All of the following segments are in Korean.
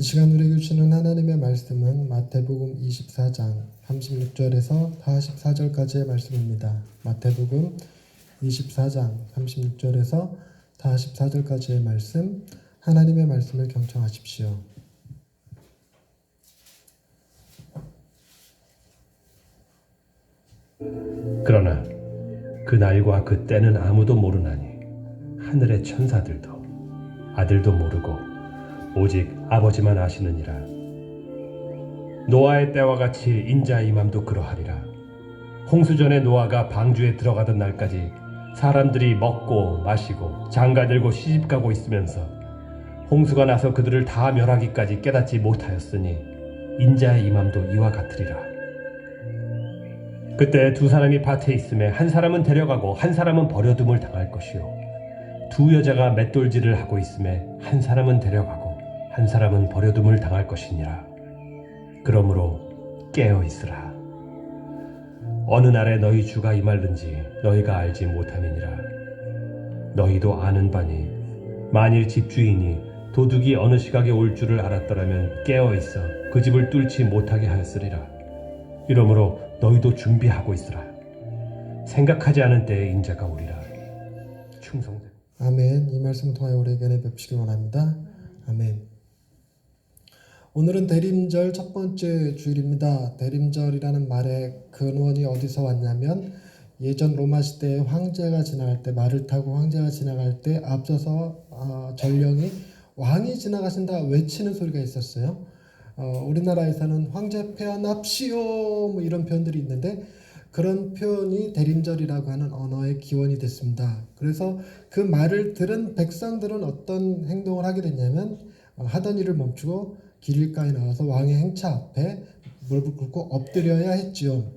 이 시간 우리에게 주시는 하나님의 말씀은 마태복음 24장 36절에서 44절까지의 말씀입니다. 마태복음 24장 36절에서 44절까지의 말씀, 하나님의 말씀을 경청하십시오. 그러나 그 날과 그 때는 아무도 모르나니 하늘의 천사들도 아들도 모르고 오직 아버지만 아시느니라. 노아의 때와 같이 인자의 임함도 그러하리라. 홍수전에 노아가 방주에 들어가던 날까지 사람들이 먹고 마시고 장가들고 시집가고 있으면서 홍수가 나서 그들을 다 멸하기까지 깨닫지 못하였으니 인자의 임함도 이와 같으리라. 그때 두 사람이 밭에 있음에 한 사람은 데려가고 한 사람은 버려둠을 당할 것이요, 두 여자가 맷돌질을 하고 있음에 한 사람은 데려가고 한 사람은 버려둠을 당할 것이니라. 그러므로 깨어 있으라. 어느 날에 너희 주가 임할는지 너희가 알지 못함이니라. 너희도 아는 바니 만일 집주인이 도둑이 어느 시각에 올 줄을 알았더라면 깨어 있어 그 집을 뚫지 못하게 하였으리라. 이러므로 너희도 준비하고 있으라. 생각하지 않은 때에 인자가 오리라. 충성되고. 아멘. 이 말씀을 통하여 우리에게 뵙시길 원합니다. 아멘. 오늘은 대림절 첫 번째 주일입니다. 대림절이라는 말의 근원이 어디서 왔냐면, 예전 로마 시대에 황제가 지나갈 때, 말을 타고 황제가 지나갈 때 앞서서 전령이 왕이 지나가신다 외치는 소리가 있었어요. 우리나라에서는 황제 폐하납시오 뭐 이런 표현들이 있는데, 그런 표현이 대림절이라고 하는 언어의 기원이 됐습니다. 그래서 그 말을 들은 백성들은 어떤 행동을 하게 됐냐면, 하던 일을 멈추고 길가에 나와서 왕의 행차 앞에 무릎을 꿇고 엎드려야 했지요.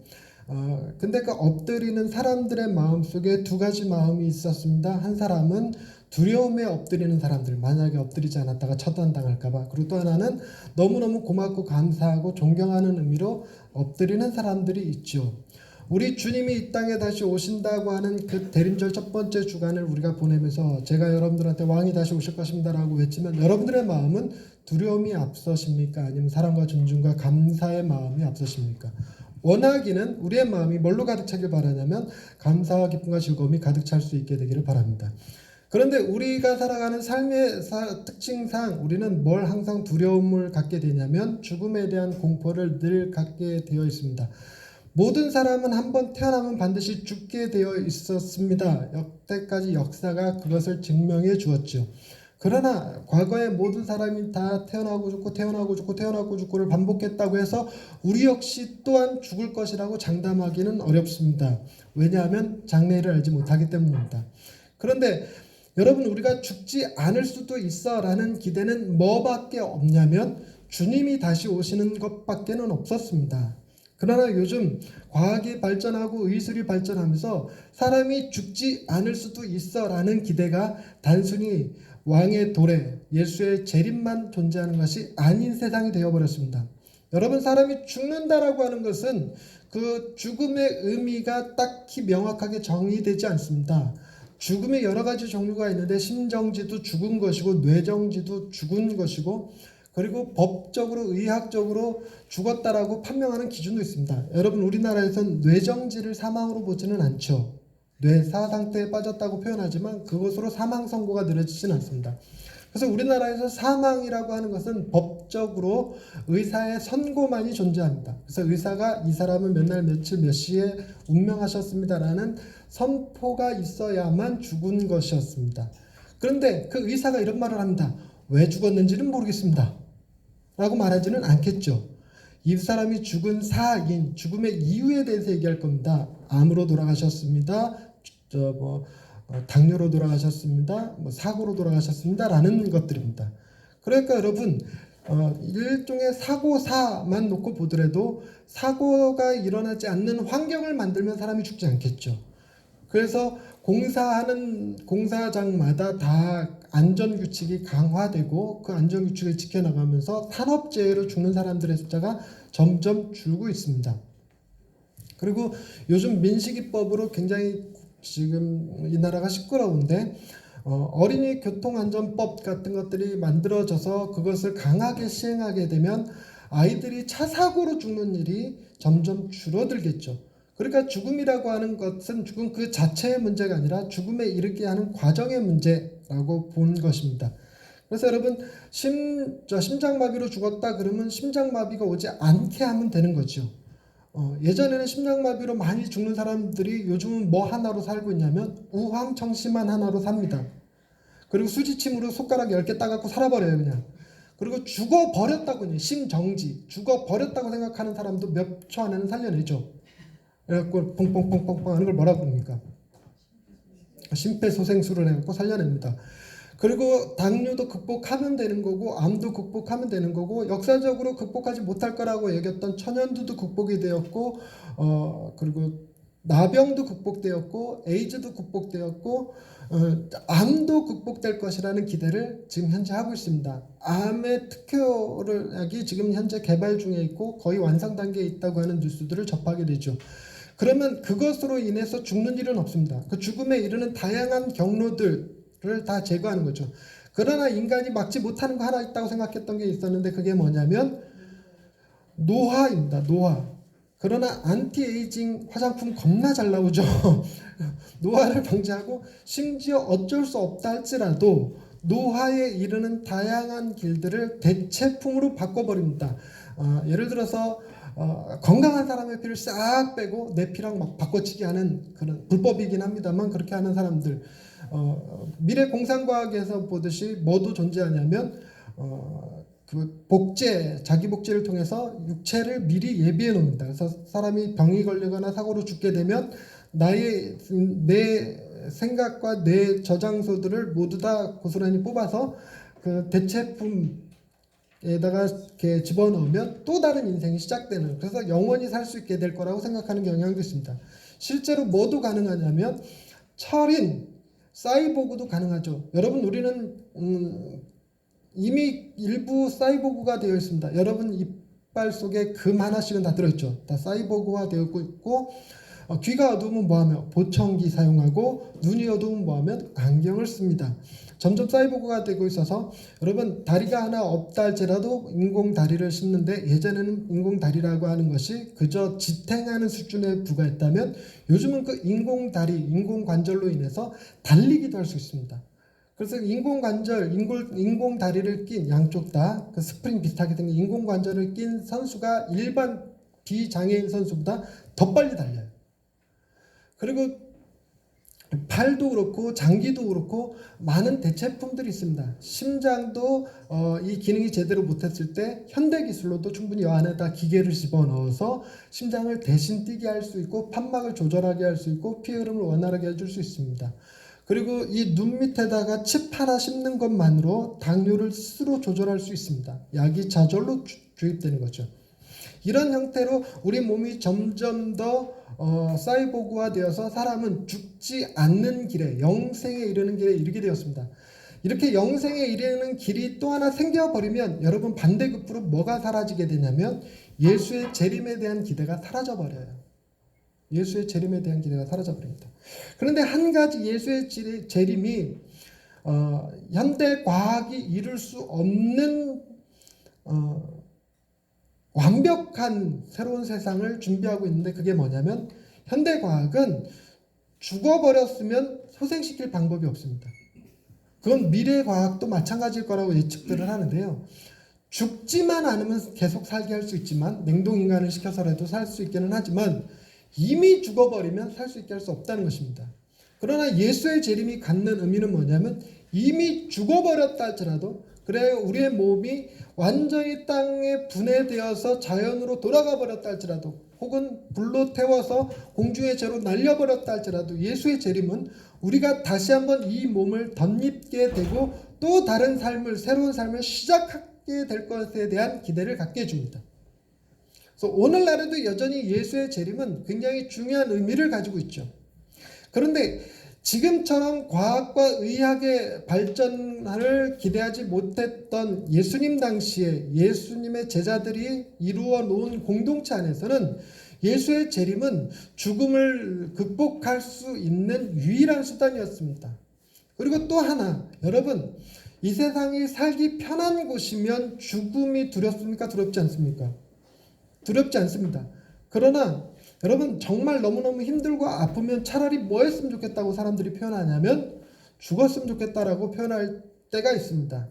근데 그 엎드리는 사람들의 마음속에 두 가지 마음이 있었습니다. 한 사람은 두려움에 엎드리는 사람들, 만약에 엎드리지 않았다가 처단당할까봐. 그리고 또 하나는 너무너무 고맙고 감사하고 존경하는 의미로 엎드리는 사람들이 있죠. 우리 주님이 이 땅에 다시 오신다고 하는 그 대림절 첫 번째 주간을 우리가 보내면서 제가 여러분들한테 왕이 다시 오실 것입니다 라고 외치면, 여러분들의 마음은 두려움이 앞서십니까? 아니면 사랑과 존중과 감사의 마음이 앞서십니까? 원하기는 우리의 마음이 뭘로 가득 차길 바라냐면 감사와 기쁨과 즐거움이 가득 찰 수 있게 되기를 바랍니다. 그런데 우리가 살아가는 삶의 특징상 우리는 뭘 항상 두려움을 갖게 되냐면 죽음에 대한 공포를 늘 갖게 되어 있습니다. 모든 사람은 한번 태어나면 반드시 죽게 되어 있었습니다. 역대까지 역사가 그것을 증명해 주었죠. 그러나 과거에 모든 사람이 다 태어나고 죽고 태어나고 죽고 태어나고 죽고를 반복했다고 해서 우리 역시 또한 죽을 것이라고 장담하기는 어렵습니다. 왜냐하면 장래를 알지 못하기 때문입니다. 그런데 여러분, 우리가 죽지 않을 수도 있어 라는 기대는 뭐밖에 없냐면 주님이 다시 오시는 것밖에는 없었습니다. 그러나 요즘 과학이 발전하고 의술이 발전하면서 사람이 죽지 않을 수도 있어 라는 기대가 단순히 왕의 도래, 예수의 재림만 존재하는 것이 아닌 세상이 되어버렸습니다. 여러분, 사람이 죽는다라고 하는 것은 그 죽음의 의미가 딱히 명확하게 정의되지 않습니다. 죽음의 여러 가지 종류가 있는데 심정지도 죽은 것이고 뇌정지도 죽은 것이고, 그리고 법적으로 의학적으로 죽었다라고 판명하는 기준도 있습니다. 여러분, 우리나라에서는 뇌정지를 사망으로 보지는 않죠. 뇌사 상태에 빠졌다고 표현하지만 그것으로 사망 선고가 내려지지는 않습니다. 그래서 우리나라에서 사망이라고 하는 것은 법적으로 의사의 선고만이 존재합니다. 그래서 의사가 이 사람은 몇 날 며칠 몇 시에 운명하셨습니다라는 선포가 있어야만 죽은 것이었습니다. 그런데 그 의사가 이런 말을 합니다. 왜 죽었는지는 모르겠습니다 라고 말하지는 않겠죠. 이 사람이 죽은 사인, 죽음의 이유에 대해서 얘기할 겁니다. 암으로 돌아가셨습니다. 당뇨로 돌아가셨습니다. 사고로 돌아가셨습니다 라는 것들입니다. 그러니까 여러분, 일종의 사고사만 놓고 보더라도 사고가 일어나지 않는 환경을 만들면 사람이 죽지 않겠죠. 그래서 공사장마다 다 안전규칙이 강화되고 그 안전규칙을 지켜나가면서 산업재해로 죽는 사람들의 숫자가 점점 줄고 있습니다. 그리고 요즘 민식이법으로 굉장히 지금 이 나라가 시끄러운데, 어린이 교통안전법 같은 것들이 만들어져서 그것을 강하게 시행하게 되면 아이들이 차 사고로 죽는 일이 점점 줄어들겠죠. 그러니까 죽음이라고 하는 것은 죽음 그 자체의 문제가 아니라 죽음에 이르게 하는 과정의 문제라고 본 것입니다. 그래서 여러분 심장마비로 죽었다 그러면 심장마비가 오지 않게 하면 되는 거죠. 예전에는 심장마비로 많이 죽는 사람들이 요즘은 뭐 하나로 살고 있냐면 우황청심환 하나로 삽니다. 그리고 수지침으로 손가락 10개 따갖고 살아버려요 그냥. 그리고 죽어버렸다고 심정지 죽어버렸다고 생각하는 사람도 몇 초 안에는 살려내죠. 그래갖고 뽕뽕뽕뽕뽕 하는 걸 뭐라고 그럽니까? 심폐소생술을 해갖고 살려냅니다. 그리고 당뇨도 극복하면 되는 거고 암도 극복하면 되는 거고 역사적으로 극복하지 못할 거라고 여겼던 천연두도 극복이 되었고 그리고 나병도 극복되었고 에이즈도 극복되었고 암도 극복될 것이라는 기대를 지금 현재 하고 있습니다. 암의 특효약이 지금 현재 개발 중에 있고 거의 완성 단계에 있다고 하는 뉴스들을 접하게 되죠. 그러면 그것으로 인해서 죽는 일은 없습니다. 그 죽음에 이르는 다양한 경로들을 다 제거하는 거죠. 그러나 인간이 막지 못하는 거 하나 있다고 생각했던 게 있었는데 그게 뭐냐면 노화입니다. 노화. 그러나 안티에이징 화장품 겁나 잘 나오죠. 노화를 방지하고 심지어 어쩔 수 없다 할지라도 노화에 이르는 다양한 길들을 대체품으로 바꿔버립니다. 예를 들어서 건강한 사람의 피를 싹 빼고 내 피랑 막 바꿔치기 하는 그런 불법이긴 합니다만 그렇게 하는 사람들 미래 공상과학에서 보듯이 뭐도 존재하냐면 그 복제, 자기 복제를 통해서 육체를 미리 예비해 놓습니다. 그래서 사람이 병이 걸리거나 사고로 죽게 되면 내 생각과 내 저장소들을 모두 다 고스란히 뽑아서 그 대체품에다가 이렇게 집어넣으면 또 다른 인생이 시작되는, 그래서 영원히 살 수 있게 될 거라고 생각하는 경향도 있습니다. 실제로 뭐도 가능하냐면 철인, 사이보그도 가능하죠. 여러분 우리는 이미 일부 사이보그가 되어 있습니다. 여러분 이빨 속에 금 하나씩은 다 들어있죠. 다 사이보그화 되어 있고 귀가 어두우면 뭐하며 보청기 사용하고 눈이 어두우면 뭐하면 안경을 씁니다. 점점 사이보그가 되고 있어서 여러분 다리가 하나 없다 할지라도 인공 다리를 심는데 예전에는 인공 다리라고 하는 것이 그저 지탱하는 수준에 불과했다면 요즘은 그 인공 다리, 인공 관절로 인해서 달리기도 할 수 있습니다. 그래서 인공 관절, 인공 다리를 낀 양쪽 다 그 스프링 비슷하게 생긴 인공 관절을 낀 선수가 일반 비장애인 선수보다 더 빨리 달려요. 그리고 팔도 그렇고 장기도 그렇고 많은 대체품들이 있습니다. 심장도 이 기능이 제대로 못했을 때 현대 기술로도 충분히 이 안에다 기계를 집어넣어서 심장을 대신 뛰게 할 수 있고 판막을 조절하게 할 수 있고 피 흐름을 원활하게 해줄 수 있습니다. 그리고 이 눈 밑에다가 칩 하나 심는 것만으로 당뇨를 스스로 조절할 수 있습니다. 약이 저절로 주입되는 거죠. 이런 형태로 우리 몸이 점점 더 사이보그화 되어서 사람은 죽지 않는 길에, 영생에 이르는 길에 이르게 되었습니다. 이렇게 영생에 이르는 길이 또 하나 생겨버리면 여러분 반대급부로 뭐가 사라지게 되냐면 예수의 재림에 대한 기대가 사라져버려요. 예수의 재림에 대한 기대가 사라져버립니다. 그런데 한 가지 예수의 재림이 현대 과학이 이룰 수 없는 완벽한 새로운 세상을 준비하고 있는데 그게 뭐냐면 현대 과학은 죽어버렸으면 소생시킬 방법이 없습니다. 그건 미래 과학도 마찬가지일 거라고 예측들을 하는데요. 죽지만 않으면 계속 살게 할 수 있지만 냉동인간을 시켜서라도 살 수 있기는 하지만 이미 죽어버리면 살 수 있게 할 수 없다는 것입니다. 그러나 예수의 재림이 갖는 의미는 뭐냐면 이미 죽어버렸다 할지라도 그래 우리의 몸이 완전히 땅에 분해되어서 자연으로 돌아가 버렸다 할지라도 혹은 불로 태워서 공중의 재로 날려버렸다 할지라도 예수의 재림은 우리가 다시 한번 이 몸을 덧입게 되고 또 다른 삶을, 새로운 삶을 시작하게 될 것에 대한 기대를 갖게 해줍니다. 그래서 오늘날에도 여전히 예수의 재림은 굉장히 중요한 의미를 가지고 있죠. 그런데 지금처럼 과학과 의학의 발전을 기대하지 못했던 예수님 당시에 예수님의 제자들이 이루어 놓은 공동체 안에서는 예수의 재림은 죽음을 극복할 수 있는 유일한 수단이었습니다. 그리고 또 하나, 여러분, 이 세상이 살기 편한 곳이면 죽음이 두렵습니까? 두렵지 않습니까? 두렵지 않습니다. 그러나 여러분, 정말 너무너무 힘들고 아프면 차라리 뭐 했으면 좋겠다고 사람들이 표현하냐면 죽었으면 좋겠다라고 표현할 때가 있습니다.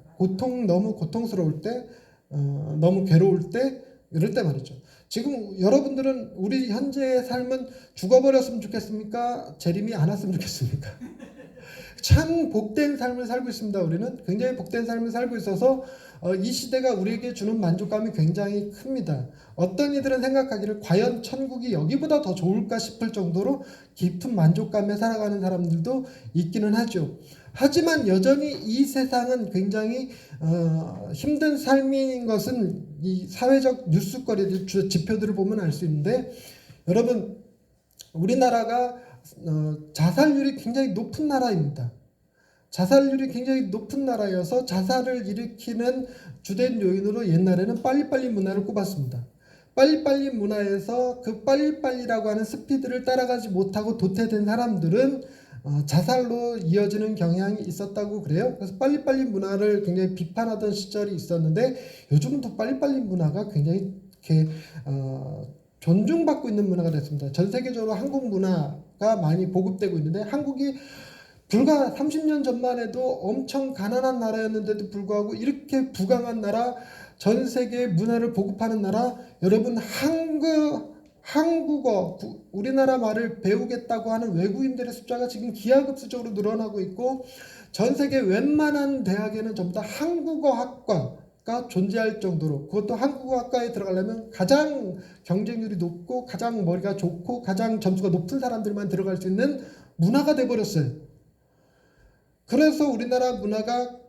너무 고통스러울 때, 너무 괴로울 때, 이럴 때 말이죠. 지금 여러분들은 우리 현재의 삶은 죽어버렸으면 좋겠습니까? 재림이 안 왔으면 좋겠습니까? 참 복된 삶을 살고 있습니다. 우리는 굉장히 복된 삶을 살고 있어서 이 시대가 우리에게 주는 만족감이 굉장히 큽니다. 어떤 이들은 생각하기를 과연 천국이 여기보다 더 좋을까 싶을 정도로 깊은 만족감에 살아가는 사람들도 있기는 하죠. 하지만 여전히 이 세상은 굉장히 힘든 삶인 것은 이 사회적 뉴스거리들, 지표들을 보면 알 수 있는데, 여러분, 우리나라가 자살률이 굉장히 높은 나라입니다. 자살률이 굉장히 높은 나라여서 자살을 일으키는 주된 요인으로 옛날에는 빨리빨리 문화를 꼽았습니다. 빨리빨리 문화에서 그 빨리빨리라고 하는 스피드를 따라가지 못하고 도태된 사람들은 자살로 이어지는 경향이 있었다고 그래요. 그래서 빨리빨리 문화를 굉장히 비판하던 시절이 있었는데, 요즘은 또 빨리빨리 문화가 굉장히 이렇게 존중받고 있는 문화가 됐습니다. 전 세계적으로 한국 문화가 많이 보급되고 있는데, 한국이 불과 30년 전만 해도 엄청 가난한 나라였는데도 불구하고 이렇게 부강한 나라, 전 세계 문화를 보급하는 나라, 여러분, 한국어, 우리나라 말을 배우겠다고 하는 외국인들의 숫자가 지금 기하급수적으로 늘어나고 있고, 전 세계 웬만한 대학에는 전부 다 한국어학과가 존재할 정도로, 그것도 한국어학과에 들어가려면 가장 경쟁률이 높고 가장 머리가 좋고 가장 점수가 높은 사람들만 들어갈 수 있는 문화가 돼버렸어요. 그래서 우리나라 문화가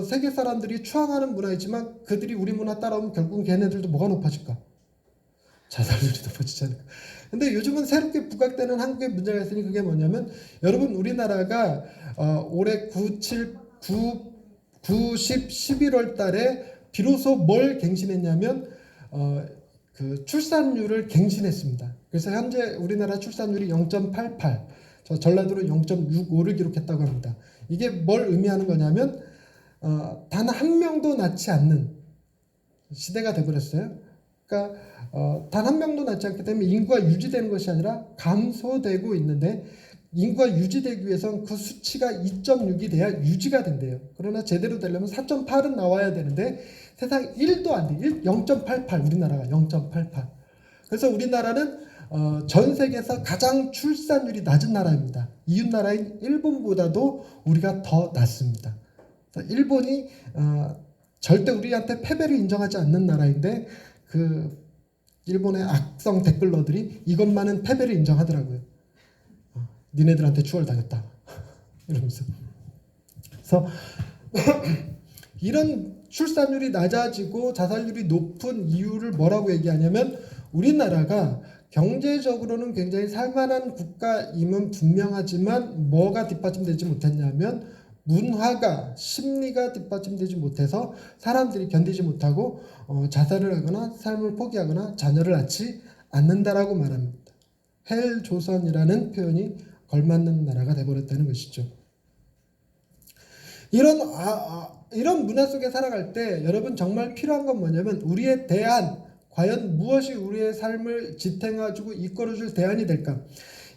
세계 사람들이 추앙하는 문화이지만 그들이 우리 문화 따라오면 결국은 걔네들도 뭐가 높아질까? 자살률이 높아지지 않을까? 근데 요즘은 새롭게 부각되는 한국의 문제가 있으니 그게 뭐냐면, 여러분, 우리나라가 올해 10, 11월 달에 비로소 뭘 갱신했냐면 그 출산율을 갱신했습니다. 그래서 현재 우리나라 출산율이 0.88, 전라도는 0.65를 기록했다고 합니다. 이게 뭘 의미하는 거냐면 단 한 명도 낳지 않는 시대가 되어버렸어요. 그러니까 단 한 명도 낳지 않기 때문에 인구가 유지되는 것이 아니라 감소되고 있는데, 인구가 유지되기 위해서는 그 수치가 2.6이 돼야 유지가 된대요. 그러나 제대로 되려면 4.8은 나와야 되는데 세상 1도 안 돼. 0.88, 우리나라가 0.88. 그래서 우리나라는 전 세계에서 가장 출산율이 낮은 나라입니다. 이웃 나라인 일본보다도 우리가 더 낮습니다. 일본이 절대 우리한테 패배를 인정하지 않는 나라인데, 그 일본의 악성 댓글러들이 이것만은 패배를 인정하더라고요. 니네들한테 추월당했다 이러면서. 그래서 이런 출산율이 낮아지고 자살률이 높은 이유를 뭐라고 얘기하냐면, 우리나라가 경제적으로는 굉장히 살만한 국가임은 분명하지만 뭐가 뒷받침되지 못했냐면 문화가, 심리가 뒷받침되지 못해서 사람들이 견디지 못하고 자살을 하거나 삶을 포기하거나 자녀를 낳지 않는다라고 말합니다. 헬조선이라는 표현이 걸맞는 나라가 되어버렸다는 것이죠. 이런 문화 속에 살아갈 때 여러분, 정말 필요한 건 뭐냐면 우리의 대안, 과연 무엇이 우리의 삶을 지탱해주고 이끌어줄 대안이 될까?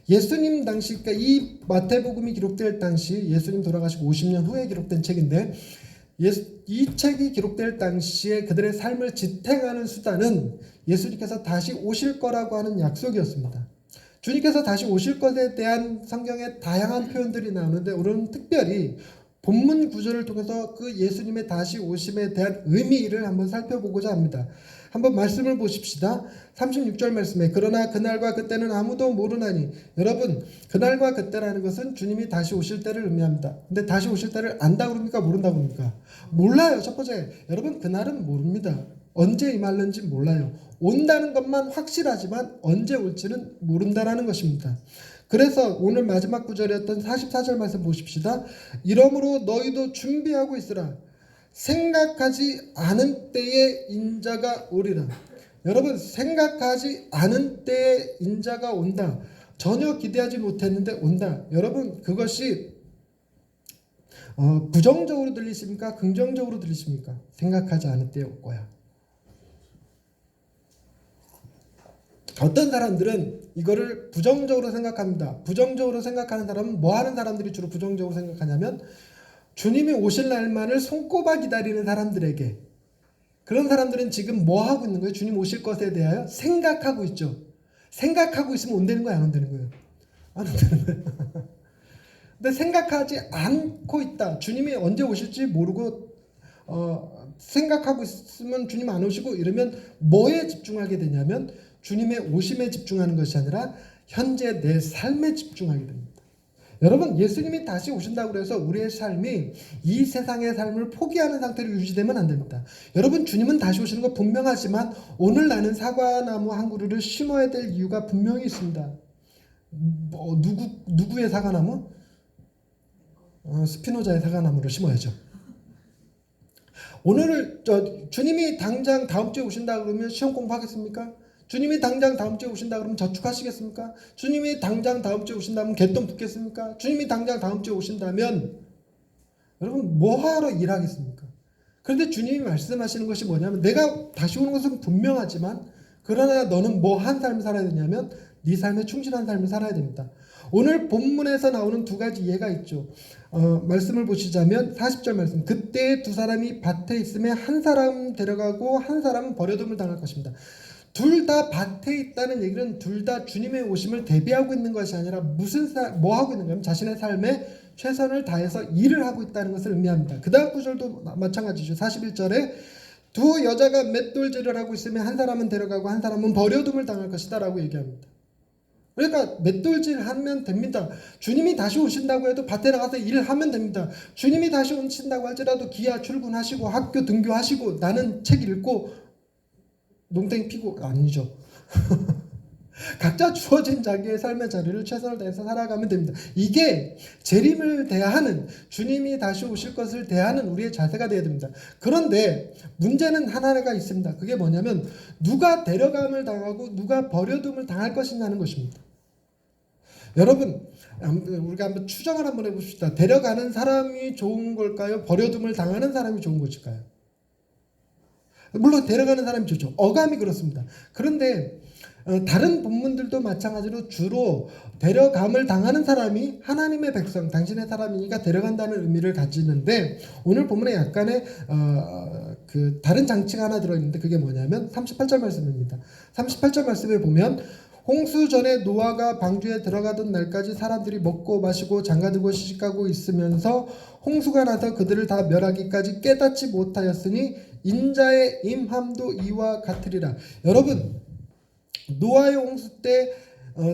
예수님 당시, 그러니까 이 마태복음이 기록될 당시, 예수님 돌아가시고 50년 후에 기록된 책인데, 이 책이 기록될 당시에 그들의 삶을 지탱하는 수단은 예수님께서 다시 오실 거라고 하는 약속이었습니다. 주님께서 다시 오실 것에 대한 성경의 다양한 표현들이 나오는데, 오늘은 특별히 본문 구절을 통해서 그 예수님의 다시 오심에 대한 의미를 한번 살펴보고자 합니다. 한번 말씀을 보십시다. 36절 말씀에, 그러나 그날과 그때는 아무도 모르나니. 여러분, 그날과 그때라는 것은 주님이 다시 오실 때를 의미합니다. 근데 다시 오실 때를 안다고 그럽니까? 모른다고 그럽니까? 몰라요. 첫 번째, 여러분, 그날은 모릅니다. 언제 임할는지 몰라요. 온다는 것만 확실하지만 언제 올지는 모른다라는 것입니다. 그래서 오늘 마지막 구절이었던 44절 말씀 보십시다. 이러므로 너희도 준비하고 있으라. 생각하지 않은 때에 인자가 오리라. 여러분, 생각하지 않은 때에 인자가 온다. 전혀 기대하지 못했는데 온다. 여러분, 그것이 부정적으로 들리십니까? 긍정적으로 들리십니까? 생각하지 않을 때 올 거야. 어떤 사람들은 이거를 부정적으로 생각합니다. 부정적으로 생각하는 사람은 뭐 하는 사람들이 주로 부정적으로 생각하냐면 주님이 오실 날만을 손꼽아 기다리는 사람들에게, 그런 사람들은 지금 뭐 하고 있는 거예요? 주님 오실 것에 대하여 생각하고 있죠. 생각하고 있으면 온다는 거야, 안 온다는 거예요? 안 온다는 거예요. 근데 생각하지 않고 있다. 주님이 언제 오실지 모르고 생각하고 있으면 주님 안 오시고 이러면 뭐에 집중하게 되냐면 주님의 오심에 집중하는 것이 아니라 현재 내 삶에 집중하게 됩니다. 여러분, 예수님이 다시 오신다고 해서 우리의 삶이 이 세상의 삶을 포기하는 상태로 유지되면 안 됩니다. 여러분, 주님은 다시 오시는 거 분명하지만 오늘 나는 사과나무 한 그루를 심어야 될 이유가 분명히 있습니다. 누구의 사과나무? 스피노자의 사과나무를 심어야죠. 오늘을 주님이 당장 다음 주에 오신다 그러면 시험 공부하겠습니까? 주님이 당장 다음 주에 오신다 그러면 저축하시겠습니까? 주님이 당장 다음 주에 오신다면 갯돈 붓겠습니까? 주님이 당장 다음 주에 오신다면 여러분 뭐하러 일하겠습니까? 그런데 주님이 말씀하시는 것이 뭐냐면 내가 다시 오는 것은 분명하지만 그러나 너는 뭐 한 삶을 살아야 되냐면 네 삶에 충실한 삶을 살아야 됩니다. 오늘 본문에서 나오는 두 가지 예가 있죠. 말씀을 보시자면 40절 말씀, 그때 두 사람이 밭에 있음에 한 사람 데려가고 한 사람은 버려둠을 당할 것입니다. 둘 다 밭에 있다는 얘기는 둘 다 주님의 오심을 대비하고 있는 것이 아니라 뭐 하고 있는 거냐면 자신의 삶에 최선을 다해서 일을 하고 있다는 것을 의미합니다. 그 다음 구절도 마찬가지죠. 41절에 두 여자가 맷돌질을 하고 있으면 한 사람은 데려가고 한 사람은 버려둠을 당할 것이다 라고 얘기합니다. 그러니까 맷돌질 하면 됩니다. 주님이 다시 오신다고 해도 밭에 나가서 일을 하면 됩니다. 주님이 다시 오신다고 할지라도 기아 출근하시고 학교 등교하시고 나는 책 읽고 농땡이 피고 아니죠. 각자 주어진 자기의 삶의 자리를 최선을 다해서 살아가면 됩니다. 이게 재림을 대하는, 주님이 다시 오실 것을 대하는 우리의 자세가 되어야 됩니다. 그런데 문제는 하나가 있습니다. 그게 뭐냐면 누가 데려감을 당하고 누가 버려둠을 당할 것이냐는 것입니다. 여러분, 우리가 한번 추정을 한번 해봅시다. 데려가는 사람이 좋은 걸까요? 버려둠을 당하는 사람이 좋은 것일까요? 물론 데려가는 사람이 좋죠. 어감이 그렇습니다. 그런데 다른 본문들도 마찬가지로 주로 데려감을 당하는 사람이 하나님의 백성, 당신의 사람이니까 데려간다는 의미를 가지는데 오늘 본문에 약간의 그 다른 장치가 하나 들어있는데 그게 뭐냐면 38절 말씀입니다. 38절 말씀에 보면 홍수 전에 노아가 방주에 들어가던 날까지 사람들이 먹고 마시고 장가들고 시집가고 있으면서 홍수가 나서 그들을 다 멸하기까지 깨닫지 못하였으니 인자의 임함도 이와 같으리라. 여러분, 노아의 홍수 때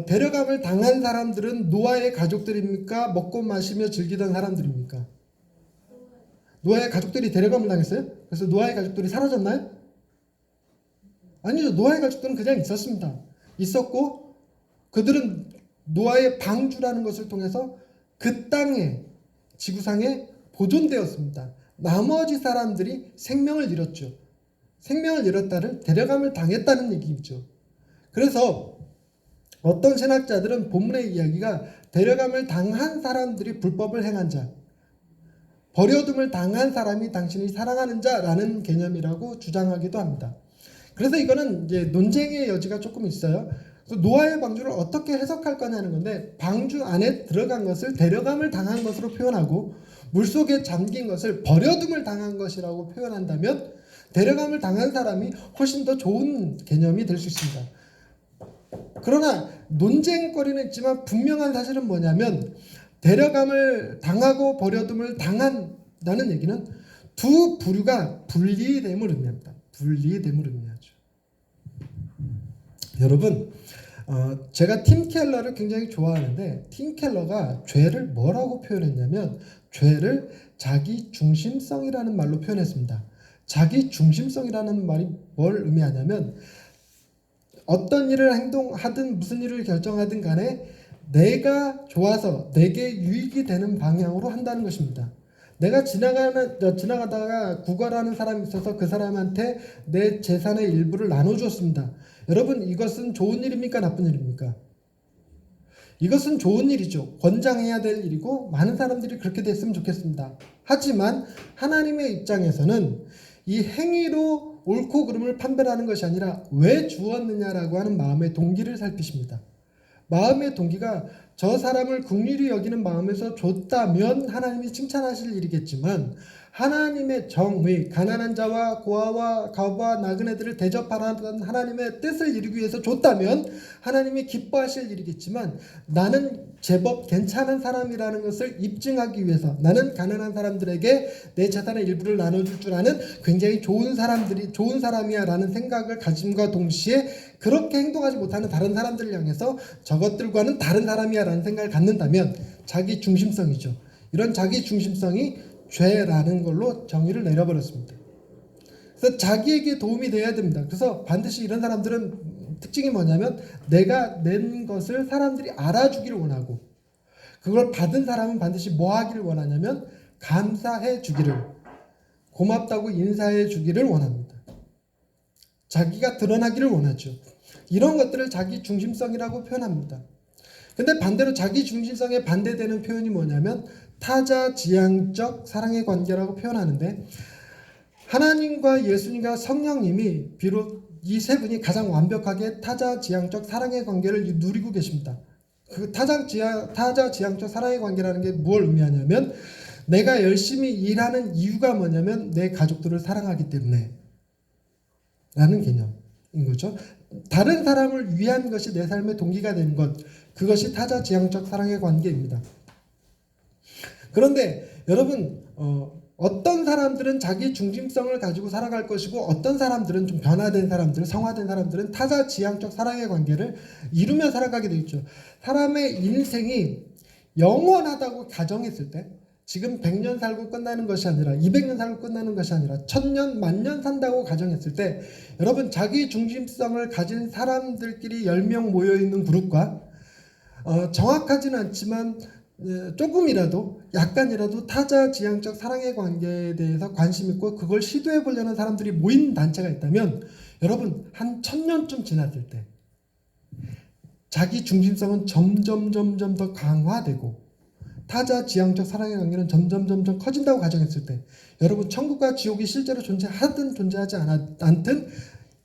데려감을 당한 사람들은 노아의 가족들입니까? 먹고 마시며 즐기던 사람들입니까? 노아의 가족들이 데려감을 당했어요? 그래서 노아의 가족들이 사라졌나요? 아니죠. 노아의 가족들은 그냥 있었습니다. 있었고 그들은 노아의 방주라는 것을 통해서 그 땅에 지구상에 보존되었습니다. 나머지 사람들이 생명을 잃었죠. 생명을 잃었다를 데려감을 당했다는 얘기죠. 그래서 어떤 신학자들은 본문의 이야기가 데려감을 당한 사람들이 불법을 행한 자, 버려둠을 당한 사람이 당신이 사랑하는 자라는 개념이라고 주장하기도 합니다. 그래서 이거는 이제 논쟁의 여지가 조금 있어요. 그래서 노아의 방주를 어떻게 해석할 거냐는 건데 방주 안에 들어간 것을 데려감을 당한 것으로 표현하고 물속에 잠긴 것을 버려둠을 당한 것이라고 표현한다면 데려감을 당한 사람이 훨씬 더 좋은 개념이 될 수 있습니다. 그러나 논쟁거리는 있지만 분명한 사실은 뭐냐면 데려감을 당하고 버려둠을 당한다는 얘기는 두 부류가 분리됨을 의미합니다. 분리됨을 의미하죠. 여러분, 제가 팀 켈러를 굉장히 좋아하는데 팀 켈러가 죄를 뭐라고 표현했냐면 죄를 자기 중심성이라는 말로 표현했습니다. 자기 중심성이라는 말이 뭘 의미하냐면 어떤 일을 행동하든 무슨 일을 결정하든 간에 내가 좋아서 내게 유익이 되는 방향으로 한다는 것입니다. 내가 지나가다가 구걸하는 사람이 있어서 그 사람한테 내 재산의 일부를 나눠주었습니다. 여러분, 이것은 좋은 일입니까? 나쁜 일입니까? 이것은 좋은 일이죠. 권장해야 될 일이고 많은 사람들이 그렇게 됐으면 좋겠습니다. 하지만 하나님의 입장에서는 이 행위로 옳고 그름을 판별하는 것이 아니라 왜 주었느냐라고 하는 마음의 동기를 살피십니다. 마음의 동기가 저 사람을 긍휼히 여기는 마음에서 줬다면 하나님이 칭찬하실 일이겠지만, 하나님의 정의, 가난한 자와 고아와 가부와 나그네들을 대접하라는 하나님의 뜻을 이루기 위해서 줬다면 하나님이 기뻐하실 일이겠지만, 나는 제법 괜찮은 사람이라는 것을 입증하기 위해서, 나는 가난한 사람들에게 내 재산의 일부를 나눠줄 줄 아는 굉장히 좋은 사람이야 라는 생각을 가짐과 동시에 그렇게 행동하지 못하는 다른 사람들을 향해서 저것들과는 다른 사람이야 라는 생각을 갖는다면 자기 중심성이죠. 이런 자기 중심성이 죄라는 걸로 정의를 내려버렸습니다. 그래서 자기에게 도움이 돼야 됩니다. 그래서 반드시 이런 사람들은 특징이 뭐냐면, 내가 낸 것을 사람들이 알아주기를 원하고, 그걸 받은 사람은 반드시 뭐 하기를 원하냐면 감사해 주기를, 고맙다고 인사해 주기를 원합니다. 자기가 드러나기를 원하죠. 이런 것들을 자기 중심성이라고 표현합니다. 근데 반대로 자기 중심성에 반대되는 표현이 뭐냐면 타자지향적 사랑의 관계라고 표현하는데, 하나님과 예수님과 성령님이 비록 이 세 분이 가장 완벽하게 타자지향적 사랑의 관계를 누리고 계십니다. 그 타자지향적 사랑의 관계라는 게 뭘 의미하냐면, 내가 열심히 일하는 이유가 뭐냐면 내 가족들을 사랑하기 때문에 라는 개념인 거죠. 다른 사람을 위한 것이 내 삶의 동기가 되는 것, 그것이 타자지향적 사랑의 관계입니다. 그런데 여러분, 어떤 사람들은 자기 중심성을 가지고 살아갈 것이고, 어떤 사람들은 좀 변화된 사람들, 성화된 사람들은 타자지향적 사랑의 관계를 이루며 살아가게 되어 있죠. 사람의 인생이 영원하다고 가정했을 때, 지금 100년 살고 끝나는 것이 아니라 200년 살고 끝나는 것이 아니라 1000년, 만년 산다고 가정했을 때, 여러분 자기 중심성을 가진 사람들끼리 10명 모여있는 그룹과 정확하지는 않지만 조금이라도 약간이라도 타자지향적 사랑의 관계에 대해서 관심 있고 그걸 시도해 보려는 사람들이 모인 단체가 있다면, 여러분 한 1000년쯤 지났을 때 자기 중심성은 점점 더 강화되고 타자지향적 사랑의 관계는 점점 커진다고 가정했을 때, 여러분 천국과 지옥이 실제로 존재하든 존재하지 않든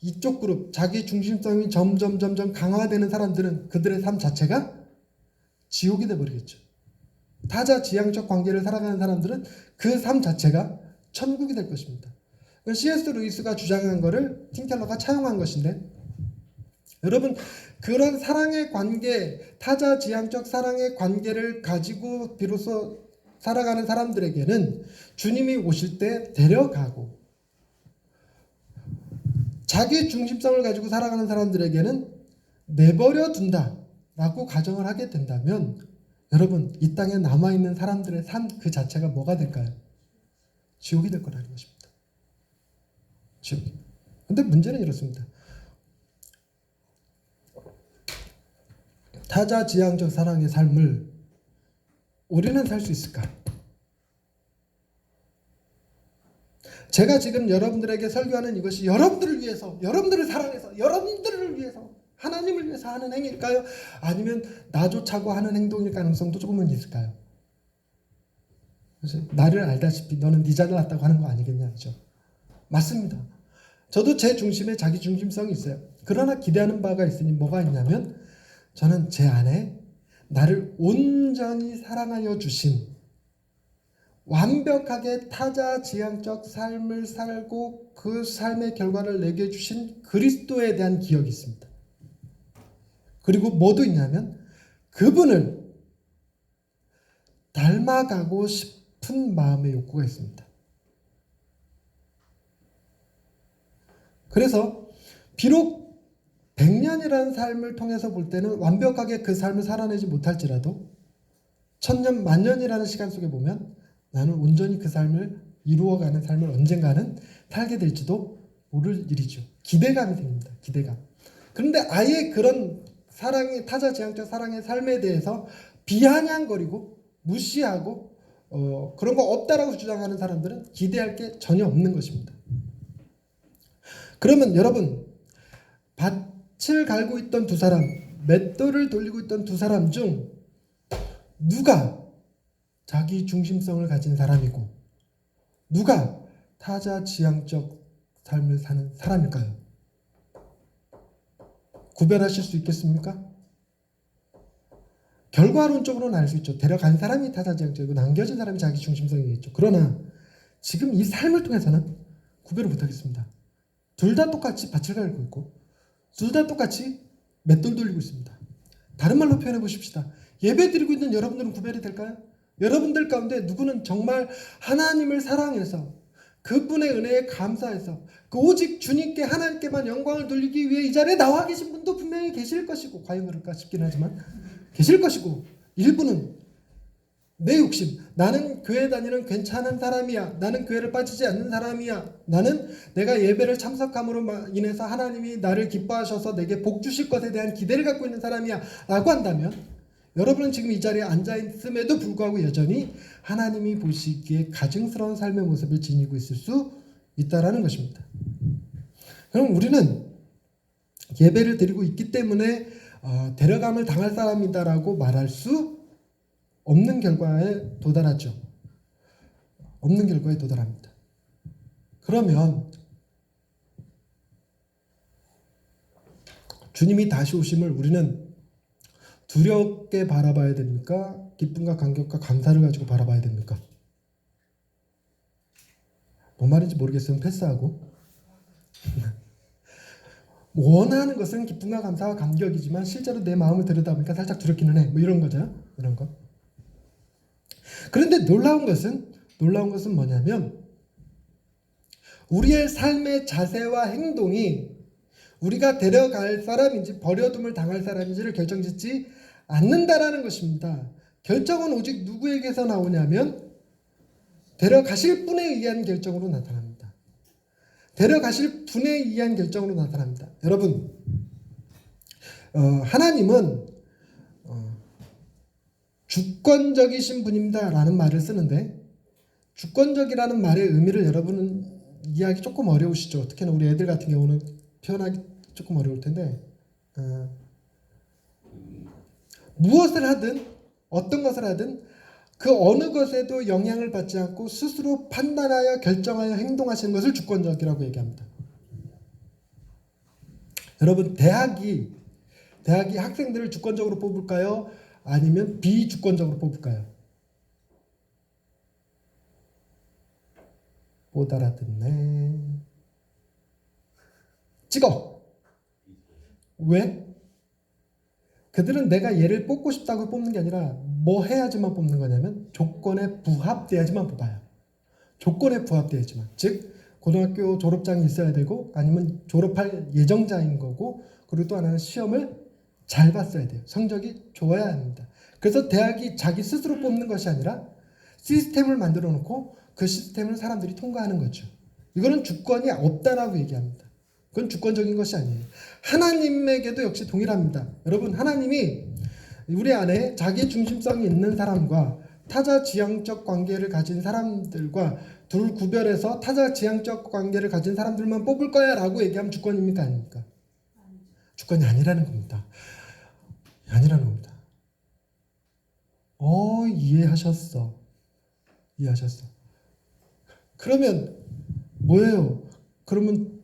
이쪽 그룹, 자기 중심성이 점점 강화되는 사람들은 그들의 삶 자체가 지옥이 돼버리겠죠. 타자지향적 관계를 살아가는 사람들은 그 삶 자체가 천국이 될 것입니다. C.S. 루이스가 주장한 것을 팀켈러가 차용한 것인데, 여러분 그런 사랑의 관계, 타자지향적 사랑의 관계를 가지고 비로소 살아가는 사람들에게는 주님이 오실 때 데려가고, 자기 중심성을 가지고 살아가는 사람들에게는 내버려 둔다라고 가정을 하게 된다면, 여러분 이 땅에 남아있는 사람들의 삶 그 자체가 뭐가 될까요? 지옥이 될 거라는 것입니다. 지옥. 근데 문제는 이렇습니다. 타자지향적 사랑의 삶을 우리는 살 수 있을까? 제가 지금 여러분들에게 설교하는 이것이 여러분들을 위해서, 여러분들을 사랑해서, 여러분들을 위해서, 하나님을 위해서 하는 행위일까요? 아니면 나조차고 하는 행동일 가능성도 조금은 있을까요? 그래서 나를 알다시피 너는 네 자를 낳았다고 하는 거 아니겠냐, 그죠? 맞습니다. 저도 제 중심에 자기 중심성이 있어요. 그러나 기대하는 바가 있으니 뭐가 있냐면, 저는 제 안에 나를 온전히 사랑하여 주신, 완벽하게 타자지향적 삶을 살고 그 삶의 결과를 내게 주신 그리스도에 대한 기억이 있습니다. 그리고 뭐도 있냐면 그분을 닮아가고 싶은 마음의 욕구가 있습니다. 그래서 비록 100년이라는 삶을 통해서 볼 때는 완벽하게 그 삶을 살아내지 못할지라도 1000년, 만년이라는 시간 속에 보면 나는 온전히 그 삶을 이루어가는 삶을 언젠가는 살게 될지도 모를 일이죠. 기대감이 생깁니다. 기대감. 그런데 아예 그런 사랑의, 타자지향적 사랑의 삶에 대해서 비아냥거리고 무시하고 그런 거 없다라고 주장하는 사람들은 기대할 게 전혀 없는 것입니다. 그러면 여러분, 밭을 갈고 있던 두 사람, 맷돌을 돌리고 있던 두 사람 중 누가 자기 중심성을 가진 사람이고 누가 타자 지향적 삶을 사는 사람일까요? 구별하실 수 있겠습니까? 결과론적으로는 알 수 있죠. 데려간 사람이 타자 지향적이고 남겨진 사람이 자기 중심성이겠죠. 그러나 지금 이 삶을 통해서는 구별을 못하겠습니다. 둘 다 똑같이 밭을 갈고 있고 둘 다 똑같이 맷돌 돌리고 있습니다. 다른 말로 표현해 보십시다. 예배 드리고 있는 여러분들은 구별이 될까요? 여러분들 가운데 누구는 정말 하나님을 사랑해서 그분의 은혜에 감사해서 그 오직 주님께 하나님께만 영광을 돌리기 위해 이 자리에 나와 계신 분도 분명히 계실 것이고 과연 그럴까 싶긴 하지만 계실 것이고 일부는 내 욕심, 나는 교회 다니는 괜찮은 사람이야, 나는 교회를 빠지지 않는 사람이야, 나는 내가 예배를 참석함으로 인해서 하나님이 나를 기뻐하셔서 내게 복 주실 것에 대한 기대를 갖고 있는 사람이야 라고 한다면 여러분은 지금 이 자리에 앉아있음에도 불구하고 여전히 하나님이 보시기에 가증스러운 삶의 모습을 지니고 있을 수 있다라는 것입니다. 그럼 우리는 예배를 드리고 있기 때문에 데려감을 당할 사람이다라고 말할 수 없는 결과에 도달하죠. 없는 결과에 도달합니다. 그러면 주님이 다시 오심을 우리는 두렵게 바라봐야 됩니까? 기쁨과 감격과 감사를 가지고 바라봐야 됩니까? 뭔 말인지 모르겠으면 패스하고 원하는 것은 기쁨과 감사와 감격이지만 실제로 내 마음을 들여다보니까 살짝 두렵기는 해. 뭐 이런 거죠. 이런 거. 그런데 놀라운 것은 뭐냐면 우리의 삶의 자세와 행동이 우리가 데려갈 사람인지 버려둠을 당할 사람인지를 결정짓지 않는다라는 것입니다. 결정은 오직 누구에게서 나오냐면 데려가실 분에 의한 결정으로 나타납니다. 데려가실 분에 의한 결정으로 나타납니다. 여러분, 하나님은 주권적이신 분입니다 라는 말을 쓰는데 주권적이라는 말의 의미를 여러분은 이해하기 조금 어려우시죠. 특히나 우리 애들 같은 경우는 표현하기 조금 어려울 텐데 무엇을 하든 어떤 것을 하든 그 어느 것에도 영향을 받지 않고 스스로 판단하여 결정하여 행동하시는 것을 주권적이라고 얘기합니다. 여러분 대학이 학생들을 주권적으로 뽑을까요? 아니면 비주권적으로 뽑을까요? 못 알아듣네. 찍어. 왜? 그들은 내가 얘를 뽑고 싶다고 뽑는 게 아니라 뭐 해야지만 뽑는 거냐면 조건에 부합돼야지만 뽑아요. 조건에 부합돼야지만. 즉 고등학교 졸업장이 있어야 되고 아니면 졸업할 예정자인 거고 그리고 또 하나는 시험을 잘 봤어야 돼요. 성적이 좋아야 합니다. 그래서 대학이 자기 스스로 뽑는 것이 아니라 시스템을 만들어 놓고 그 시스템을 사람들이 통과하는 거죠. 이거는 주권이 없다라고 얘기합니다. 그건 주권적인 것이 아니에요. 하나님에게도 역시 동일합니다. 여러분 하나님이 우리 안에 자기 중심성이 있는 사람과 타자 지향적 관계를 가진 사람들과 둘 구별해서 타자 지향적 관계를 가진 사람들만 뽑을 거야 라고 얘기하면 주권입니까 아닙니까? 주권이 아니라는 겁니다. 아니라는 겁니다. 이해하셨어. 그러면 뭐예요? 그러면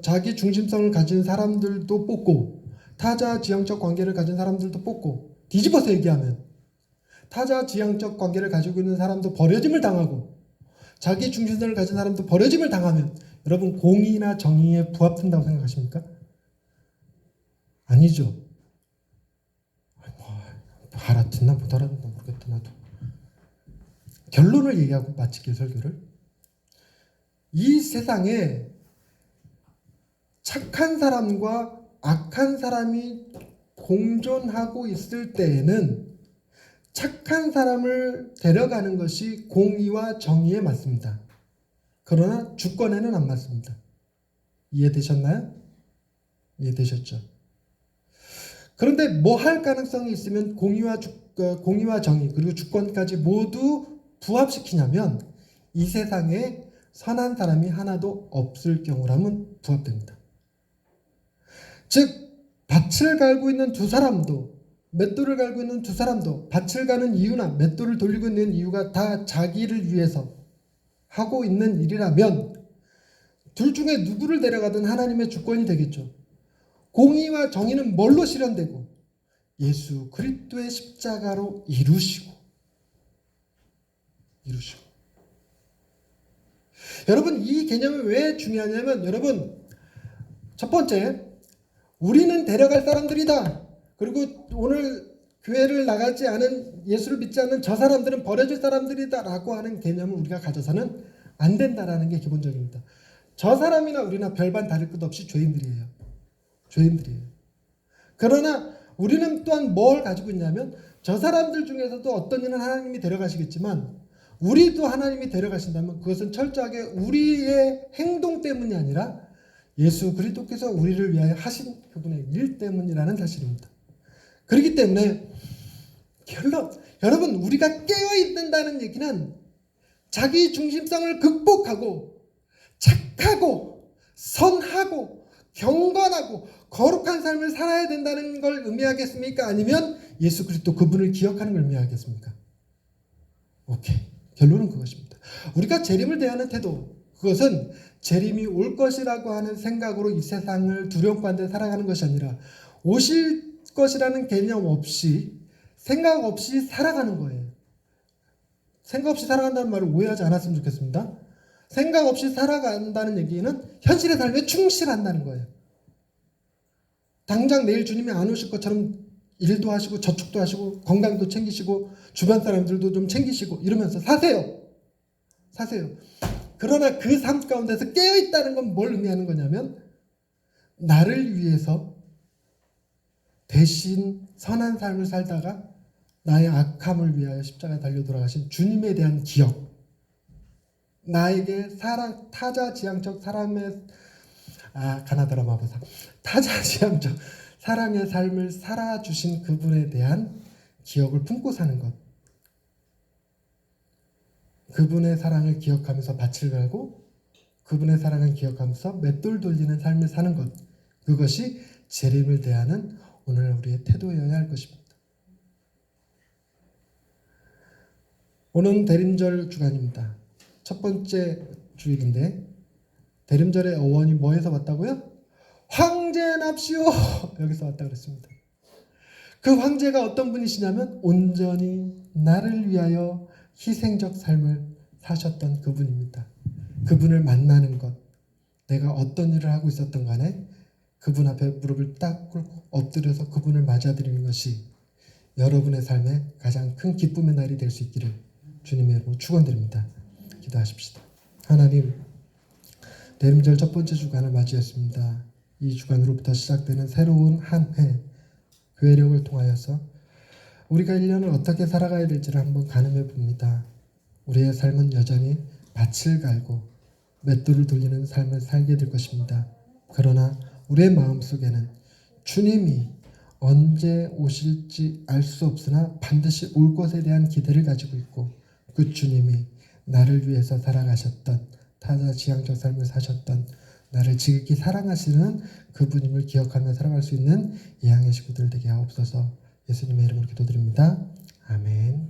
자기 중심성을 가진 사람들도 뽑고 타자 지향적 관계를 가진 사람들도 뽑고 뒤집어서 얘기하면 타자 지향적 관계를 가지고 있는 사람도 버려짐을 당하고 자기 중심성을 가진 사람도 버려짐을 당하면 여러분 공의나 정의에 부합된다고 생각하십니까? 아니죠. 알아듣나 못 알아듣나 모르겠다 나도. 결론을 얘기하고 마칠게요 설교를. 이 세상에 착한 사람과 악한 사람이 공존하고 있을 때에는 착한 사람을 데려가는 것이 공의와 정의에 맞습니다. 그러나 주권에는 안 맞습니다. 이해되셨나요? 이해되셨죠? 그런데 뭐 할 가능성이 있으면 공의와 정의 그리고 주권까지 모두 부합시키냐면 이 세상에 선한 사람이 하나도 없을 경우라면 부합됩니다. 즉 밭을 갈고 있는 두 사람도, 맷돌을 갈고 있는 두 사람도 밭을 가는 이유나 맷돌을 돌리고 있는 이유가 다 자기를 위해서 하고 있는 일이라면 둘 중에 누구를 데려가든 하나님의 주권이 되겠죠. 공의와 정의는 뭘로 실현되고? 예수 그리스도의 십자가로 이루시고. 여러분, 이 개념이 왜 중요하냐면, 여러분, 첫 번째, 우리는 데려갈 사람들이다. 그리고 오늘 교회를 나가지 않은, 예수를 믿지 않는 저 사람들은 버려질 사람들이다 라고 하는 개념을 우리가 가져서는 안 된다라는 게 기본적입니다. 저 사람이나 우리나 별반 다를 것 없이 죄인들이에요. 그러나 우리는 또한 뭘 가지고 있냐면, 저 사람들 중에서도 어떤 이는 하나님이 데려가시겠지만 우리도 하나님이 데려가신다면 그것은 철저하게 우리의 행동 때문이 아니라 예수 그리스도께서 우리를 위하여 하신 그분의 일 때문이라는 사실입니다. 그렇기 때문에 결론, 여러분, 우리가 깨어있는다는 얘기는 자기 중심성을 극복하고 착하고 선하고 경건하고 거룩한 삶을 살아야 된다는 걸 의미하겠습니까? 아니면 예수 그리스도 그분을 기억하는 걸 의미하겠습니까? 오케이. 결론은 그것입니다. 우리가 재림을 대하는 태도, 그것은 재림이 올 것이라고 하는 생각으로 이 세상을 두려움가운데 살아가는 것이 아니라 오실 것이라는 개념 없이 생각 없이 살아가는 거예요. 생각 없이 살아간다는 말을 오해하지 않았으면 좋겠습니다. 생각 없이 살아간다는 얘기는 현실의 삶에 충실한다는 거예요. 당장 내일 주님이 안 오실 것처럼 일도 하시고 저축도 하시고 건강도 챙기시고 주변 사람들도 좀 챙기시고 이러면서 사세요. 그러나 그 삶 가운데서 깨어있다는 건 뭘 의미하는 거냐면, 나를 위해서 대신 선한 삶을 살다가 나의 악함을 위하여 십자가에 달려 돌아가신 주님에 대한 기억, 나에게 타자지향적 사람의 타자지향적 사랑의 삶을 살아주신 그분에 대한 기억을 품고 사는 것, 그분의 사랑을 기억하면서 밭을 갈고 그분의 사랑을 기억하면서 맷돌 돌리는 삶을 사는 것, 그것이 재림을 대하는 오늘 우리의 태도여야 할 것입니다. 오늘 대림절 주간입니다. 첫 번째 주일인데 대림절의 어원이 뭐에서 왔다고요? 황제 납시오! 여기서 왔다 그랬습니다. 그 황제가 어떤 분이시냐면 온전히 나를 위하여 희생적 삶을 사셨던 그분입니다. 그분을 만나는 것, 내가 어떤 일을 하고 있었던 간에 그분 앞에 무릎을 딱 꿇고 엎드려서 그분을 맞아들이는 것이 여러분의 삶에 가장 큰 기쁨의 날이 될 수 있기를 주님의 이름으로 축원드립니다. 기도하십시다. 하나님, 대림절 첫 번째 주간을 맞이했습니다. 이 주간으로부터 시작되는 새로운 한 해 교회력을 통하여서 우리가 1년을 어떻게 살아가야 될지를 한번 가늠해 봅니다. 우리의 삶은 여전히 밭을 갈고 맷돌을 돌리는 삶을 살게 될 것입니다. 그러나 우리의 마음속에는 주님이 언제 오실지 알 수 없으나 반드시 올 것에 대한 기대를 가지고 있고, 그 주님이 나를 위해서 살아가셨던, 타자지향적 삶을 사셨던, 나를 지극히 사랑하시는 그분임을 기억하며 살아갈 수 있는 예양의 식구들 되게 하옵소서. 예수님의 이름으로 기도드립니다. 아멘.